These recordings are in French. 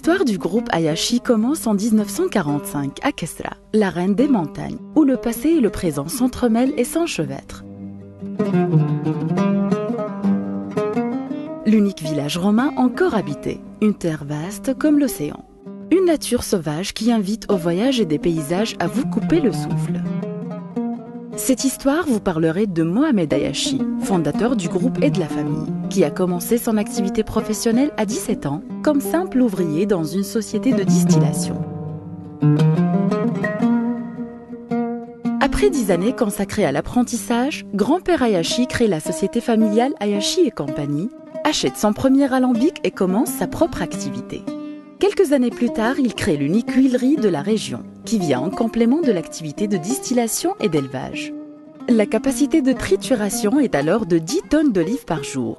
L'histoire du groupe Hayashi commence en 1945 à Kesra, la reine des montagnes, où le passé et le présent s'entremêlent et s'enchevêtrent. L'unique village romain encore habité, une terre vaste comme l'océan. Une nature sauvage qui invite au voyage et des paysages à vous couper le souffle. Cette histoire vous parlerait de Mohamed Hayashi, fondateur du groupe et de la famille, qui a commencé son activité professionnelle à 17 ans comme simple ouvrier dans une société de distillation. Après 10 années consacrées à l'apprentissage, grand-père Hayashi crée la société familiale Hayashi et compagnie, achète son premier alambic et commence sa propre activité. Quelques années plus tard, il crée l'unique huilerie de la région, qui vient en complément de l'activité de distillation et d'élevage. La capacité de trituration est alors de 10 tonnes d'olives par jour.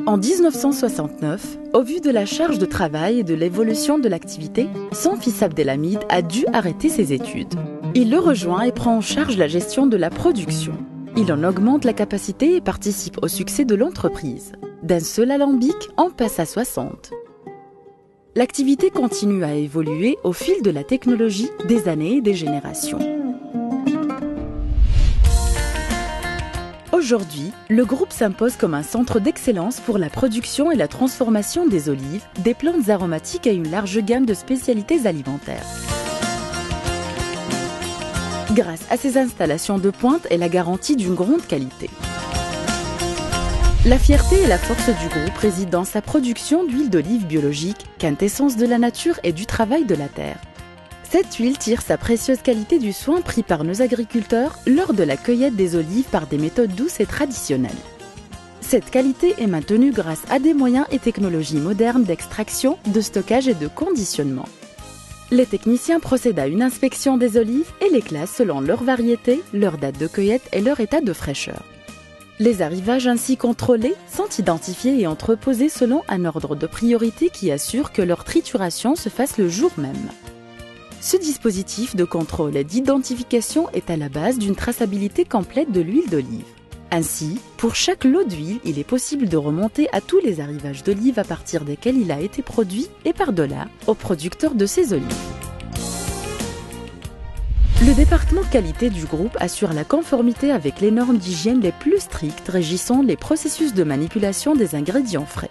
En 1969, au vu de la charge de travail et de l'évolution de l'activité, son fils Abdelhamid a dû arrêter ses études. Il le rejoint et prend en charge la gestion de la production. Il en augmente la capacité et participe au succès de l'entreprise. D'un seul alambic, on passe à 60. L'activité continue à évoluer au fil de la technologie, des années et des générations. Aujourd'hui, le groupe s'impose comme un centre d'excellence pour la production et la transformation des olives, des plantes aromatiques et une large gamme de spécialités alimentaires. Grâce à ses installations de pointe et la garantie d'une grande qualité. La fierté et la force du groupe résident dans sa production d'huile d'olive biologique, quintessence de la nature et du travail de la terre. Cette huile tire sa précieuse qualité du soin pris par nos agriculteurs lors de la cueillette des olives par des méthodes douces et traditionnelles. Cette qualité est maintenue grâce à des moyens et technologies modernes d'extraction, de stockage et de conditionnement. Les techniciens procèdent à une inspection des olives et les classent selon leur variété, leur date de cueillette et leur état de fraîcheur. Les arrivages ainsi contrôlés sont identifiés et entreposés selon un ordre de priorité qui assure que leur trituration se fasse le jour même. Ce dispositif de contrôle et d'identification est à la base d'une traçabilité complète de l'huile d'olive. Ainsi, pour chaque lot d'huile, il est possible de remonter à tous les arrivages d'olive à partir desquels il a été produit et par-delà aux producteurs de ces olives. Le département qualité du groupe assure la conformité avec les normes d'hygiène les plus strictes régissant les processus de manipulation des ingrédients frais.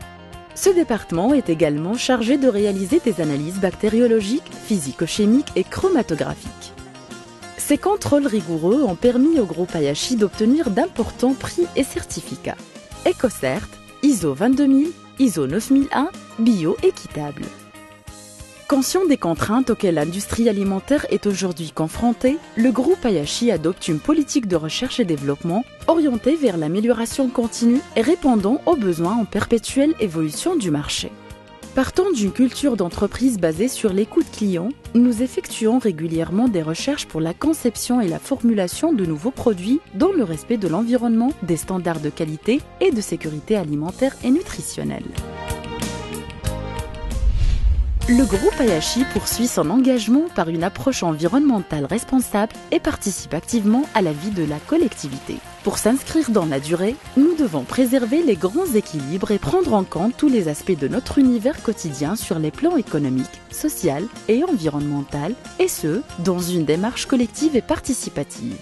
Ce département est également chargé de réaliser des analyses bactériologiques, physico-chimiques et chromatographiques. Ces contrôles rigoureux ont permis au groupe Hayashi d'obtenir d'importants prix et certificats. EcoCert, ISO 22000, ISO 9001, Bio équitable. Conscient des contraintes auxquelles l'industrie alimentaire est aujourd'hui confrontée, le groupe Hayashi adopte une politique de recherche et développement orientée vers l'amélioration continue et répondant aux besoins en perpétuelle évolution du marché. Partant d'une culture d'entreprise basée sur l'écoute client, nous effectuons régulièrement des recherches pour la conception et la formulation de nouveaux produits dans le respect de l'environnement, des standards de qualité et de sécurité alimentaire et nutritionnelle. Le groupe Hayashi poursuit son engagement par une approche environnementale responsable et participe activement à la vie de la collectivité. Pour s'inscrire dans la durée, nous devons préserver les grands équilibres et prendre en compte tous les aspects de notre univers quotidien sur les plans économiques, social et environnemental, et ce, dans une démarche collective et participative.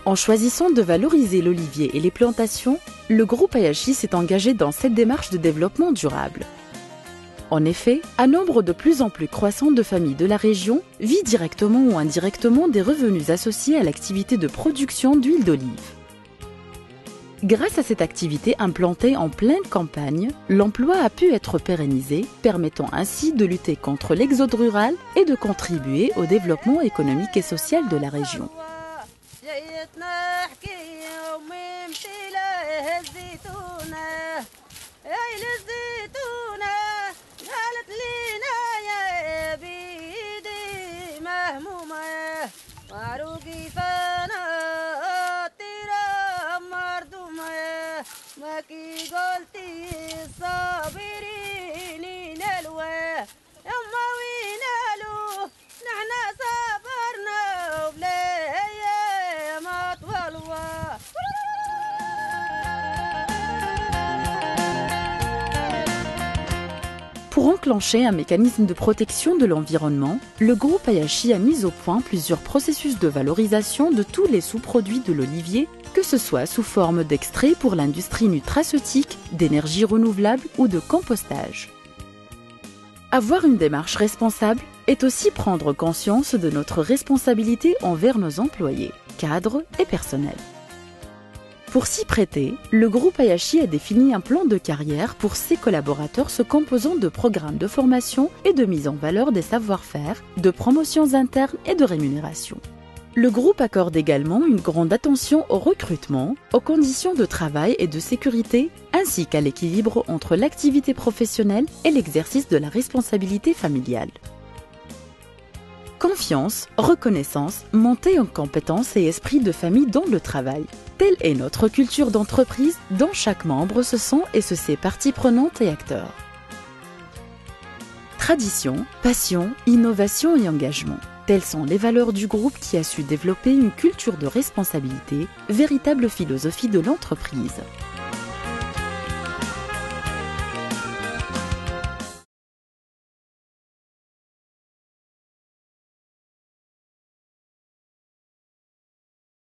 En choisissant de valoriser l'olivier et les plantations, le groupe Hayashi s'est engagé dans cette démarche de développement durable. En effet, un nombre de plus en plus croissant de familles de la région vit directement ou indirectement des revenus associés à l'activité de production d'huile d'olive. Grâce à cette activité implantée en pleine campagne, l'emploi a pu être pérennisé, permettant ainsi de lutter contre l'exode rural et de contribuer au développement économique et social de la région. Pour enclencher un mécanisme de protection de l'environnement, le groupe Ayashi a mis au point plusieurs processus de valorisation de tous les sous-produits de l'olivier, que ce soit sous forme d'extrait pour l'industrie nutraceutique, d'énergie renouvelable ou de compostage. Avoir une démarche responsable est aussi prendre conscience de notre responsabilité envers nos employés, cadres et personnels. Pour s'y prêter, le groupe Ayashi a défini un plan de carrière pour ses collaborateurs se composant de programmes de formation et de mise en valeur des savoir-faire, de promotions internes et de rémunération. Le groupe accorde également une grande attention au recrutement, aux conditions de travail et de sécurité, ainsi qu'à l'équilibre entre l'activité professionnelle et l'exercice de la responsabilité familiale. Confiance, reconnaissance, montée en compétences et esprit de famille dans le travail. Telle est notre culture d'entreprise dont chaque membre se sent et se sait partie prenante et acteur. Tradition, passion, innovation et engagement. Telles sont les valeurs du groupe qui a su développer une culture de responsabilité, véritable philosophie de l'entreprise.